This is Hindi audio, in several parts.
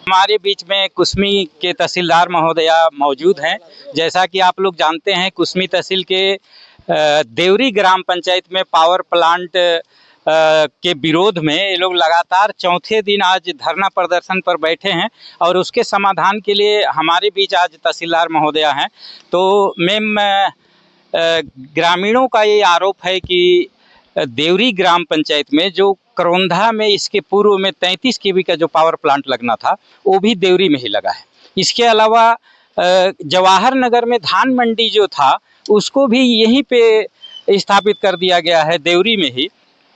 हमारे बीच में कुसमी के तहसीलदार महोदया मौजूद हैं। जैसा कि आप लोग जानते हैं, कुसमी तहसील के देवरी ग्राम पंचायत में पावर प्लांट के विरोध में ये लोग लगातार चौथे दिन आज धरना प्रदर्शन पर बैठे हैं और उसके समाधान के लिए हमारे बीच आज तहसीलदार महोदया हैं। तो मैम, ग्रामीणों का ये आरोप है कि देवरी ग्राम पंचायत में जो करौंधा में इसके पूर्व में 33 केवी का जो पावर प्लांट लगना था वो भी देवरी में ही लगा है। इसके अलावा जवाहर नगर में धान मंडी जो था उसको भी यहीं पे स्थापित कर दिया गया है, देवरी में ही।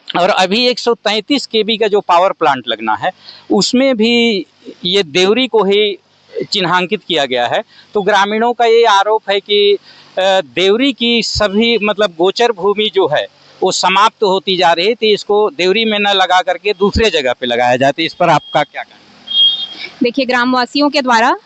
और अभी 133 केवी का जो पावर प्लांट लगना है उसमें भी ये देवरी को ही चिन्हांकित किया गया है। तो ग्रामीणों का ये आरोप है कि देवरी की सभी गोचर भूमि जो है वो समाप्त होती जा रही है, तो इसको देवरी में न लगा करके दूसरे जगह पे लगाया जाए। तो इस पर आपका क्या कहना है? देखिए, ग्रामवासियों के द्वारा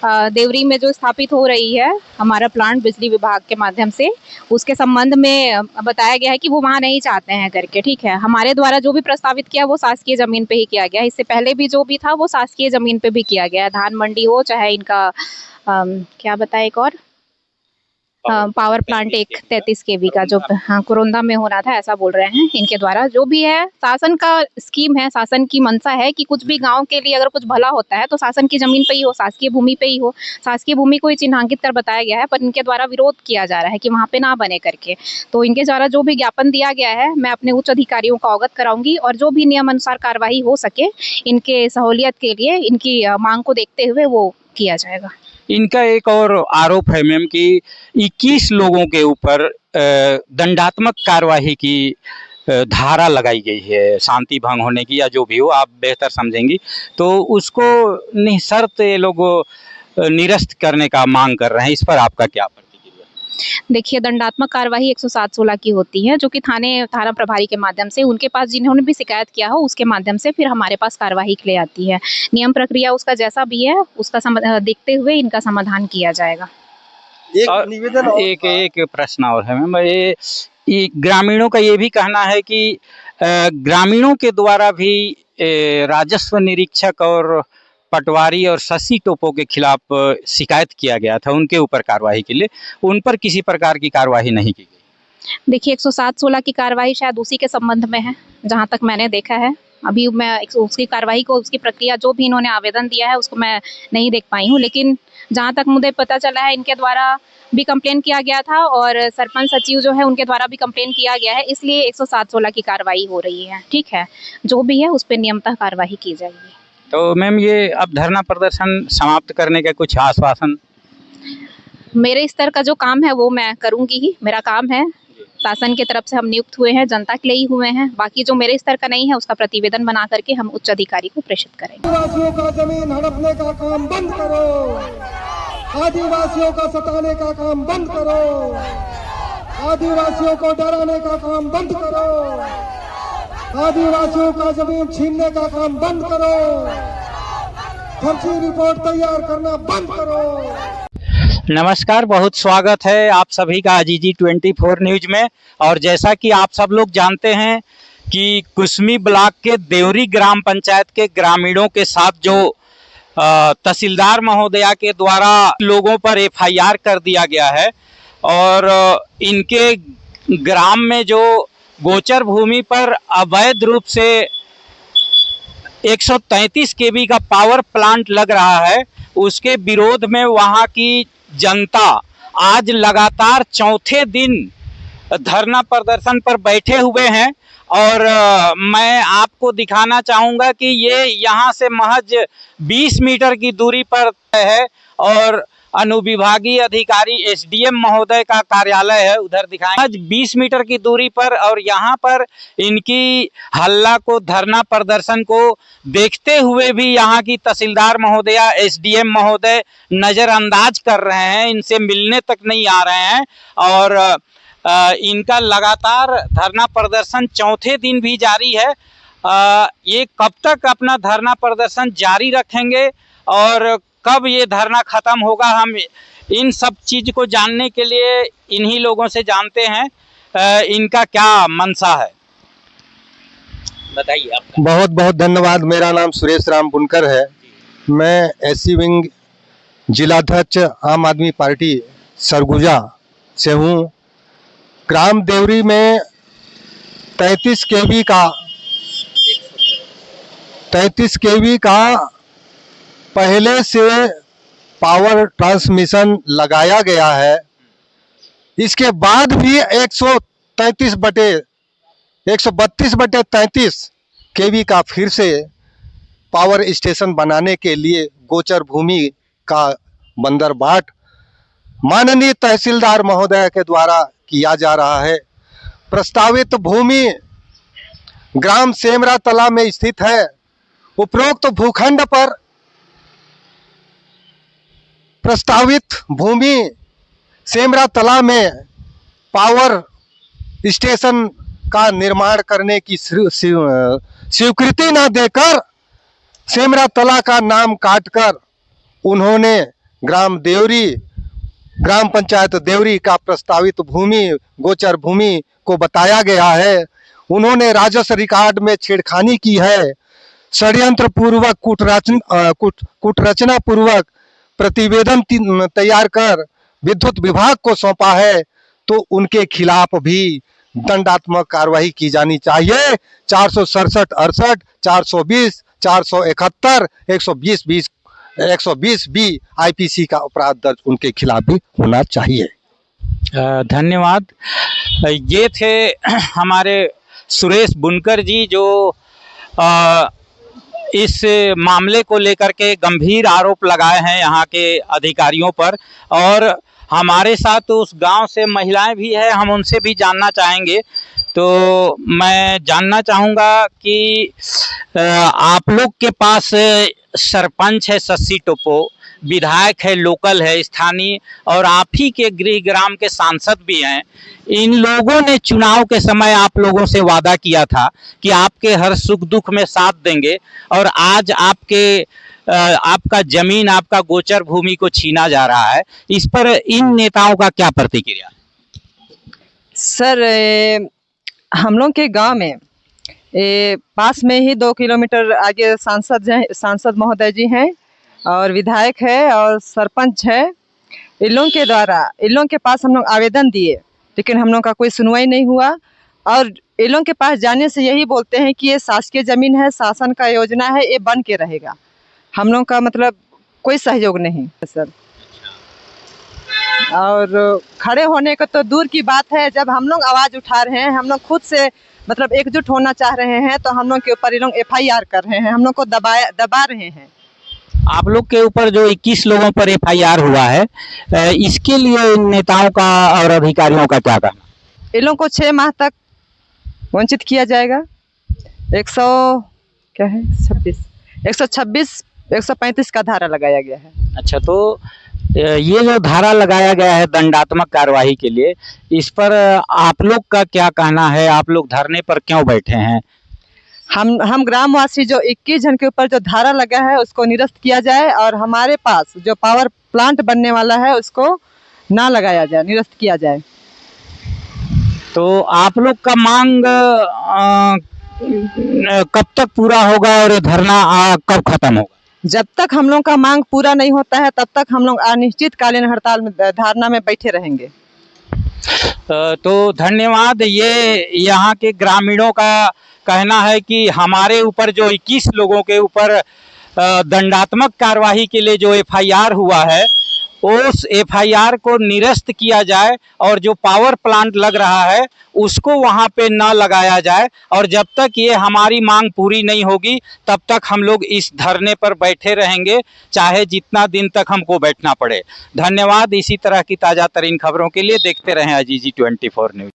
देवरी में जो स्थापित हो रही है हमारा प्लांट बिजली विभाग के माध्यम से, उसके संबंध में बताया गया है कि वो वहाँ नहीं चाहते हैं करके। ठीक है, हमारे द्वारा जो भी प्रस्तावित किया वो शासकीय जमीन पे ही किया गया। इससे पहले भी जो भी था वो शासकीय जमीन पे भी किया गया। धान मंडी हो चाहे इनका क्या बताए एक और पावर प्लांट 33 केवी का जो करौंधा में होना था, ऐसा बोल रहे हैं इनके द्वारा। जो भी है शासन का स्कीम है, शासन की मंशा है कि कुछ भी गांव के लिए अगर कुछ भला होता है तो शासन की जमीन पे ही हो, शासकीय भूमि पे ही हो। शासकीय भूमि को ही चिन्हांकित कर बताया गया है, पर इनके द्वारा विरोध किया जा रहा है कि वहाँ पे ना बने करके। तो इनके द्वारा जो भी ज्ञापन दिया गया है मैं अपने उच्च अधिकारियों को अवगत कराऊंगी और जो भी नियम अनुसार कार्यवाही हो सके इनके सहूलियत के लिए, इनकी मांग को देखते हुए वो किया जाएगा। इनका एक और आरोप है मैम कि 21 लोगों के ऊपर दंडात्मक कार्यवाही की धारा लगाई गई है, शांति भंग होने की या जो भी हो, आप बेहतर समझेंगी। तो उसको निःशर्त ये लोग निरस्त करने का मांग कर रहे हैं। इस पर आपका क्या प्रतिक्रिया? देखिए, दंडात्मक कार्यवाही 107-16 की होती है, जो कि थाना प्रभारी के माध्यम से उनके पास जिन्होंने भी शिकायत किया हो उसके माध्यम से फिर हमारे पास कार्यवाही के लिए आती है। नियम प्रक्रिया उसका जैसा भी है उसका देखते हुए इनका समाधान किया जाएगा। एक निवेदन, एक प्रश्न और है मैम। ये ग्रामीणों का ये भी कहना है कि ग्रामीणों के द्वारा भी राजस्व निरीक्षक और पटवारी और शशि टोपो के खिलाफ शिकायत किया गया था उनके ऊपर कार्रवाई के लिए, उन पर किसी प्रकार की कार्रवाई नहीं की गई। देखिए, 107-16 की कार्रवाई शायद उसी के संबंध में है, जहां तक मैंने देखा है। अभी मैं उसकी कार्रवाई को, उसकी प्रक्रिया जो भी इन्होंने आवेदन दिया है उसको मैं नहीं देख पाई हूँ, लेकिन जहाँ तक मुझे पता चला है इनके द्वारा भी कंप्लेन किया गया था और सरपंच सचिव जो है उनके द्वारा भी कंप्लेन किया गया है, इसलिए 107-16 की कार्रवाई हो रही है। ठीक है, जो भी है उस पर नियमतः कार्रवाई की जाएगी। तो मैम, ये अब धरना प्रदर्शन समाप्त करने का कुछ आश्वासन? मेरे स्तर का जो काम है वो मैं करूंगी ही, मेरा काम है। शासन की तरफ से हम नियुक्त हुए हैं, जनता के लिए ही हुए हैं। बाकी जो मेरे स्तर का नहीं है उसका प्रतिवेदन बना करके हम उच्च अधिकारी को प्रेषित करेंगे। आदिवासियों का जमीन हड़पने का काम बंद करो, आदिवासियों का सताने का काम बंद करो, आदिवासियों को डराने का काम बंद करो, आदिवासियों का जमीन छीनने का काम बंद करो, फर्जी रिपोर्ट तैयार करना बंद करो। नमस्कार, बहुत स्वागत है आप सभी का अजीजी 24 न्यूज में। और जैसा कि आप सब लोग जानते हैं कि कुसमी ब्लॉक के देवरी ग्राम पंचायत के ग्रामीणों के साथ जो तहसीलदार महोदया के द्वारा लोगों पर FIR कर दिया गया है और इनके ग्राम में जो गोचर भूमि पर अवैध रूप से 133 केवी का पावर प्लांट लग रहा है, उसके विरोध में वहां की जनता आज लगातार चौथे दिन धरना प्रदर्शन पर बैठे हुए हैं। और मैं आपको दिखाना चाहूँगा कि ये यहाँ से महज 20 मीटर की दूरी पर है और अनुविभागीय अधिकारी SDM महोदय का कार्यालय है, उधर दिखाएं। आज 20 मीटर की दूरी पर, और यहाँ पर इनकी हल्ला को, धरना प्रदर्शन को देखते हुए भी यहाँ की तहसीलदार महोदया, SDM महोदय नज़रअंदाज कर रहे हैं, इनसे मिलने तक नहीं आ रहे हैं। और इनका लगातार धरना प्रदर्शन चौथे दिन भी जारी है। ये कब तक अपना धरना प्रदर्शन जारी रखेंगे और कब ये धरना खत्म होगा, हम इन सब चीज़ को जानने के लिए इन्हीं लोगों से जानते हैं इनका क्या मंशा है। बताइए आपका। बहुत बहुत धन्यवाद। मेरा नाम सुरेश राम बुनकर है। मैं एससी विंग जिलाध्यक्ष आम आदमी पार्टी सरगुजा से हूँ। ग्राम देवरी में 33 केवी का पहले से पावर ट्रांसमिशन लगाया गया है। इसके बाद भी 132/33 केवी का फिर से पावर स्टेशन बनाने के लिए गोचर भूमि का बंदरबाट माननीय तहसीलदार महोदय के द्वारा किया जा रहा है। प्रस्तावित भूमि ग्राम सेमरा तला में स्थित है। उपरोक्त भूखंड पर प्रस्तावित भूमि सेमरा तला में पावर स्टेशन का निर्माण करने की स्वीकृति न देकर सेमरा तला का नाम काटकर उन्होंने ग्राम पंचायत देवरी का प्रस्तावित भूमि गोचर भूमि को बताया गया है। उन्होंने राजस्व रिकॉर्ड में छेड़खानी की है। षड्यंत्र पूर्वक कूटरचना पूर्वक प्रतिवेदन तैयार कर विद्युत विभाग को सौंपा है। तो उनके खिलाफ भी दंडात्मक कार्रवाई की जानी चाहिए। 467 68 420 471 120 बी आईपीसी का अपराध दर्ज उनके खिलाफ भी होना चाहिए। धन्यवाद। ये थे हमारे सुरेश बुनकर जी जो इस मामले को लेकर के गंभीर आरोप लगाए हैं यहाँ के अधिकारियों पर। और हमारे साथ उस गांव से महिलाएं भी हैं, हम उनसे भी जानना चाहेंगे। तो मैं जानना चाहूँगा कि आप लोग के पास सरपंच है सस्सी टोपो, विधायक है लोकल है स्थानीय, और आप ही के गृह ग्राम के सांसद भी हैं। इन लोगों ने चुनाव के समय आप लोगों से वादा किया था कि आपके हर सुख दुख में साथ देंगे, और आज आपका जमीन आपका गोचर भूमि को छीना जा रहा है। इस पर इन नेताओं का क्या प्रतिक्रिया? सर हम लोग के गांव में पास में ही 2 किलोमीटर आगे सांसद महोदय जी हैं और विधायक है और सरपंच है। इन लोगों के पास हम लोग आवेदन दिए, लेकिन हम लोग का कोई सुनवाई नहीं हुआ। और इन लोगों के पास जाने से यही बोलते हैं कि ये शासकीय जमीन है, शासन का योजना है, ये बन के रहेगा। हम लोग का मतलब कोई सहयोग नहीं है सर। और खड़े होने का तो दूर की बात है, जब हम लोग आवाज़ उठा रहे हैं, हम लोग खुद से मतलब एकजुट होना चाह रहे हैं, तो हम लोग के ऊपर ये लोग FIR कर रहे हैं, हम लोग को दबा रहे हैं। आप लोग के ऊपर जो 21 लोगों पर FIR हुआ है, इसके लिए इन नेताओं का और अधिकारियों का क्या कहना? इन लोगों को 6 माह तक वंचित किया जाएगा। 126 135 का धारा लगाया गया है। अच्छा, तो ये जो धारा लगाया गया है दंडात्मक कार्यवाही के लिए, इस पर आप लोग का क्या कहना है? आप लोग धरने पर क्यों बैठे हैं? हम ग्रामवासी जो 21 जन के ऊपर जो धारा लगा है उसको निरस्त किया जाए, और हमारे पास जो पावर प्लांट बनने वाला है उसको ना लगाया जाए, निरस्त किया जाए। तो आप लोग का मांग कब तक पूरा होगा और धरना कब खत्म होगा? जब तक हम लोग का मांग पूरा नहीं होता है तब तक हम लोग अनिश्चितकालीन हड़ताल में धरना में बैठे रहेंगे। तो धन्यवाद। ये यहाँ के ग्रामीणों का कहना है कि हमारे ऊपर जो 21 लोगों के ऊपर दंडात्मक कार्यवाही के लिए जो FIR हुआ है, उस FIR को निरस्त किया जाए और जो पावर प्लांट लग रहा है उसको वहाँ पे न लगाया जाए। और जब तक ये हमारी मांग पूरी नहीं होगी तब तक हम लोग इस धरने पर बैठे रहेंगे, चाहे जितना दिन तक हमको बैठना पड़े। धन्यवाद। इसी तरह की ताज़ा तरीन खबरों के लिए देखते रहें अजीजी 24 न्यूज़।